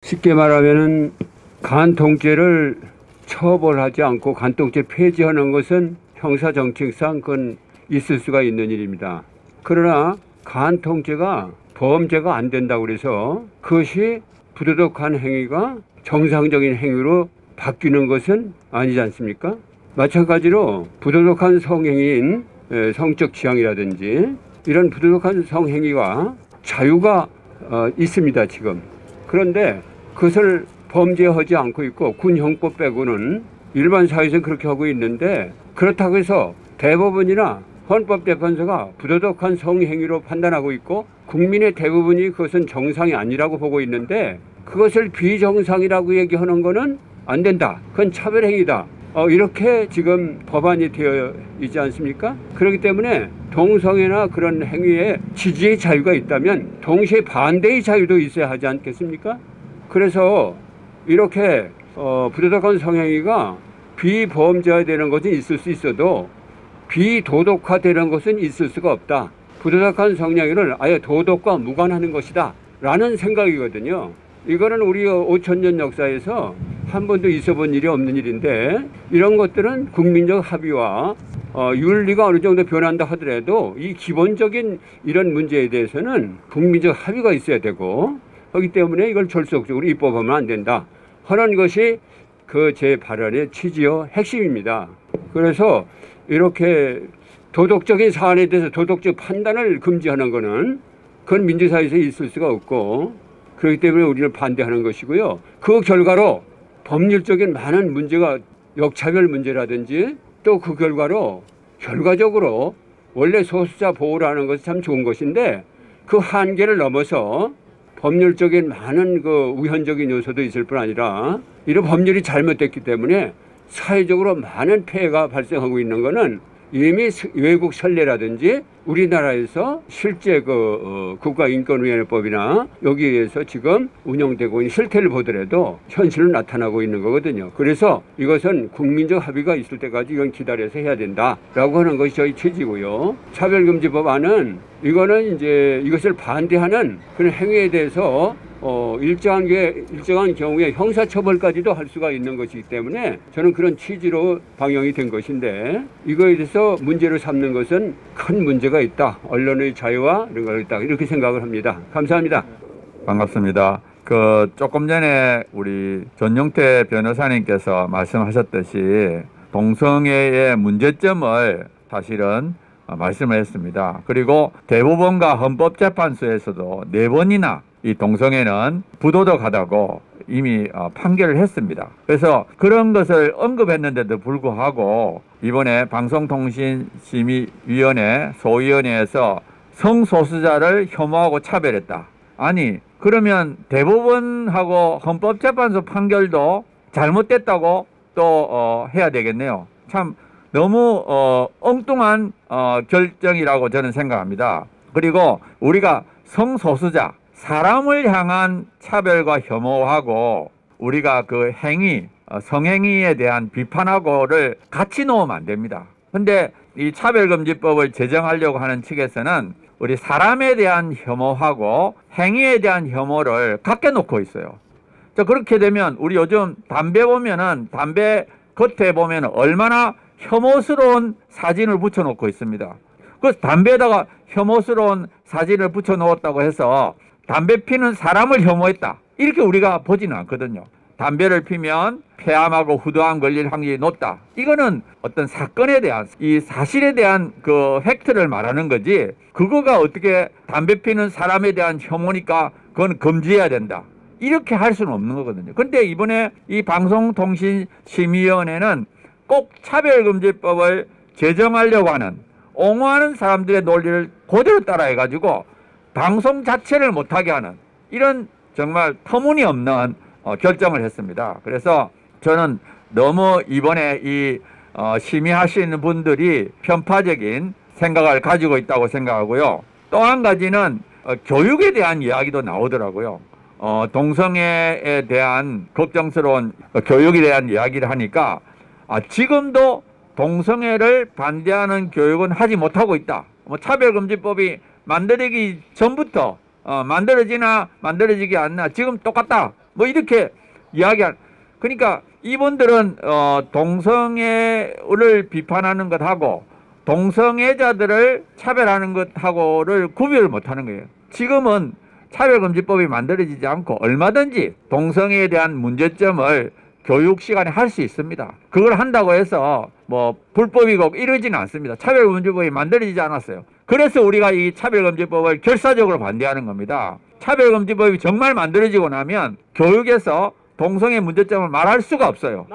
쉽게 말하면은 간통죄를 처벌하지 않고 간통죄 폐지하는 것은 형사정책상 그건 있을 수가 있는 일입니다. 그러나 간통죄가 범죄가 안 된다고 그래서 그것이 부도덕한 행위가 정상적인 행위로 바뀌는 것은 아니지 않습니까? 마찬가지로 부도덕한 성행위인 성적 취향이라든지 이런 부도덕한 성행위가 자유가 있습니다, 지금. 그런데 그것을 범죄하지 않고 있고 군형법 빼고는 일반 사회에서는 그렇게 하고 있는데, 그렇다고 해서 대법원이나 헌법재판소가 부도덕한 성행위로 판단하고 있고 국민의 대부분이 그것은 정상이 아니라고 보고 있는데, 그것을 비정상이라고 얘기하는 거는 안 된다, 그건 차별행위다, 이렇게 지금 법안이 되어 있지 않습니까? 그렇기 때문에 동성애나 그런 행위에 지지의 자유가 있다면 동시에 반대의 자유도 있어야 하지 않겠습니까? 그래서 이렇게 부도덕한 성행위가 비범죄화 되는 것은 있을 수 있어도 비도덕화되는 것은 있을 수가 없다. 부도덕한 성행위를 아예 도덕과 무관하는 것이다 라는 생각이거든요. 이거는 우리 5,000년 역사에서 한 번도 있어본 일이 없는 일인데, 이런 것들은 국민적 합의와 윤리가 어느 정도 변한다 하더라도 이 기본적인 이런 문제에 대해서는 국민적 합의가 있어야 되고, 그렇기 때문에 이걸 절속적으로 입법하면 안 된다 하는 것이 그 제 발언의 취지요 핵심입니다. 그래서 이렇게 도덕적인 사안에 대해서 도덕적 판단을 금지하는 것은 그건 민주사회에서 있을 수가 없고, 그렇기 때문에 우리는 반대하는 것이고요. 그 결과로 법률적인 많은 문제가, 역차별 문제라든지 또 그 결과로 결과적으로 원래 소수자 보호라는 것이 참 좋은 것인데 그 한계를 넘어서 법률적인 많은 그 우현적인 요소도 있을 뿐 아니라 이런 법률이 잘못됐기 때문에 사회적으로 많은 폐해가 발생하고 있는 것은 이미 외국 선례라든지 우리나라에서 실제 국가인권위원회법이나 여기에서 지금 운영되고 있는 실태를 보더라도 현실로 나타나고 있는 거거든요. 그래서 이것은 국민적 합의가 있을 때까지 이건 기다려서 해야 된다라고 하는 것이 저희 취지고요. 차별금지법안은 이거는 이제 이것을 반대하는 그런 행위에 대해서 일정한 경우에 형사처벌까지도 할 수가 있는 것이기 때문에 저는 그런 취지로 방영이 된 것인데, 이거에 대해서 문제로 삼는 것은 큰 문제가 있다. 언론의 자유와 이런 걸 있다. 이렇게 생각을 합니다. 감사합니다. 반갑습니다. 조금 전에 우리 전용태 변호사님께서 말씀하셨듯이 동성애의 문제점을 사실은 말씀을 했습니다. 그리고 대법원과 헌법재판소에서도 4번이나 이 동성애는 부도덕하다고 이미 판결을 했습니다. 그래서 그런 것을 언급했는데도 불구하고 이번에 방송통신심의위원회 소위원회에서 성소수자를 혐오하고 차별했다. 아니, 그러면 대법원하고 헌법재판소 판결도 잘못됐다고 또 해야 되겠네요. 참 너무 엉뚱한 결정이라고 저는 생각합니다. 그리고 우리가 성소수자, 사람을 향한 차별과 혐오하고 우리가 그 행위, 성행위에 대한 비판하고를 같이 놓으면 안 됩니다. 근데 이 차별금지법을 제정하려고 하는 측에서는 우리 사람에 대한 혐오하고 행위에 대한 혐오를 같게 놓고 있어요. 그렇게 되면 우리 요즘 담배 보면은 담배 겉에 보면 얼마나 혐오스러운 사진을 붙여놓고 있습니다. 그래서 담배에다가 혐오스러운 사진을 붙여놓았다고 해서 담배 피는 사람을 혐오했다, 이렇게 우리가 보지는 않거든요. 담배를 피면 폐암하고 후두암 걸릴 확률이 높다. 이거는 어떤 사건에 대한, 이 사실에 대한 그 팩트를 말하는 거지, 그거가 어떻게 담배 피는 사람에 대한 혐오니까 그건 금지해야 된다, 이렇게 할 수는 없는 거거든요. 근데 이번에 이 방송통신심의위원회는 꼭 차별금지법을 제정하려고 하는, 옹호하는 사람들의 논리를 그대로 따라해가지고 방송 자체를 못하게 하는 이런 정말 터무니없는 결정을 했습니다. 그래서 저는 너무 이번에 이 심의하시는 분들이 편파적인 생각을 가지고 있다고 생각하고요. 또 한 가지는 교육에 대한 이야기도 나오더라고요. 동성애에 대한 걱정스러운 교육에 대한 이야기를 하니까 지금도 동성애를 반대하는 교육은 하지 못하고 있다. 차별금지법이 만들기 전부터 만들어지나 만들어지지 않나 지금 똑같다, 뭐 이렇게 이야기한. 그러니까 이분들은 동성애를 비판하는 것하고 동성애자들을 차별하는 것하고를 구별을 못하는 거예요. 지금은 차별금지법이 만들어지지 않고 얼마든지 동성애에 대한 문제점을 교육 시간에 할 수 있습니다. 그걸 한다고 해서 뭐 불법이고 이러지는 않습니다. 차별금지법이 만들어지지 않았어요. 그래서 우리가 이 차별금지법을 결사적으로 반대하는 겁니다. 차별금지법이 정말 만들어지고 나면 교육에서 동성애 문제점을 말할 수가 없어요.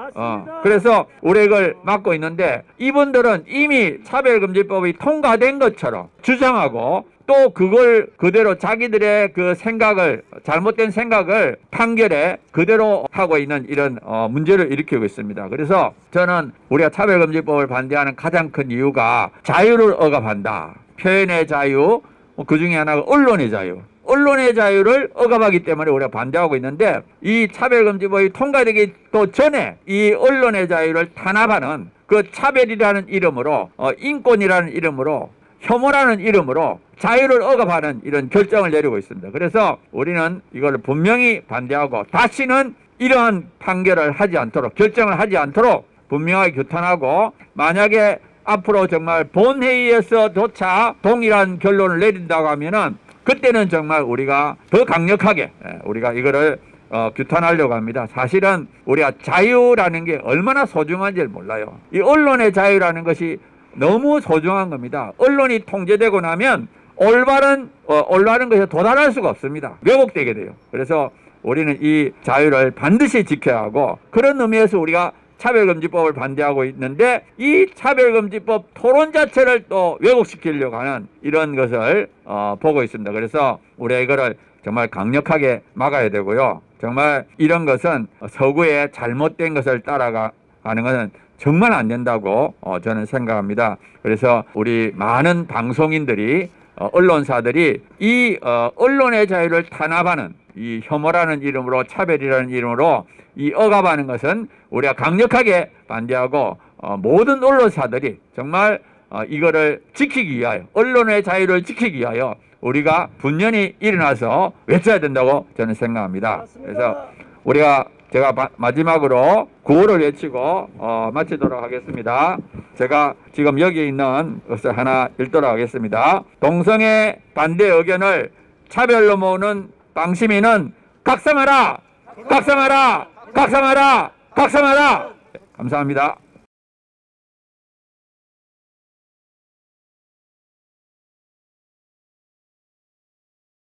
그래서 우리가 이걸 막고 있는데 이분들은 이미 차별금지법이 통과된 것처럼 주장하고 또 그걸 그대로 자기들의 그 생각을 잘못된 생각을 판결에 그대로 하고 있는 이런 문제를 일으키고 있습니다. 그래서 저는 우리가 차별금지법을 반대하는 가장 큰 이유가 자유를 억압한다. 표현의 자유, 그 중에 하나가 언론의 자유. 언론의 자유를 억압하기 때문에 우리가 반대하고 있는데 이 차별금지법이 통과되기 또 전에 이 언론의 자유를 탄압하는 그 차별이라는 이름으로 인권이라는 이름으로 혐오라는 이름으로 자유를 억압하는 이런 결정을 내리고 있습니다. 그래서 우리는 이걸 분명히 반대하고 다시는 이러한 판결을 하지 않도록 결정을 하지 않도록 분명하게 규탄하고 만약에 앞으로 정말 본회의에서조차 동일한 결론을 내린다고 하면은 그때는 정말 우리가 더 강력하게 우리가 이거를 규탄하려고 합니다. 사실은 우리가 자유라는 게 얼마나 소중한지를 몰라요. 이 언론의 자유라는 것이 너무 소중한 겁니다. 언론이 통제되고 나면 올바른 것에 도달할 수가 없습니다. 왜곡되게 돼요. 그래서 우리는 이 자유를 반드시 지켜야 하고 그런 의미에서 우리가 차별금지법을 반대하고 있는데 이 차별금지법 토론 자체를 또 왜곡시키려고 하는 이런 것을 보고 있습니다. 그래서 우리가 이거를 정말 강력하게 막아야 되고요. 정말 이런 것은 서구의 잘못된 것을 따라가는 것은 정말 안 된다고 저는 생각합니다. 그래서 우리 많은 방송인들이 언론사들이 이 언론의 자유를 탄압하는 이 혐오라는 이름으로 차별이라는 이름으로 이 억압하는 것은 우리가 강력하게 반대하고 모든 언론사들이 정말 이거를 지키기 위하여 언론의 자유를 지키기 위하여 우리가 분연히 일어나서 외쳐야 된다고 저는 생각합니다. 맞습니다. 그래서 제가 마지막으로 구호를 외치고 마치도록 하겠습니다. 제가 지금 여기 있는 것을 하나 읽도록 하겠습니다. 동성애 반대 의견을 차별로 모으는 방심위는 각성하라! 각성하라! 각성하라! 각성하라! 감사합니다.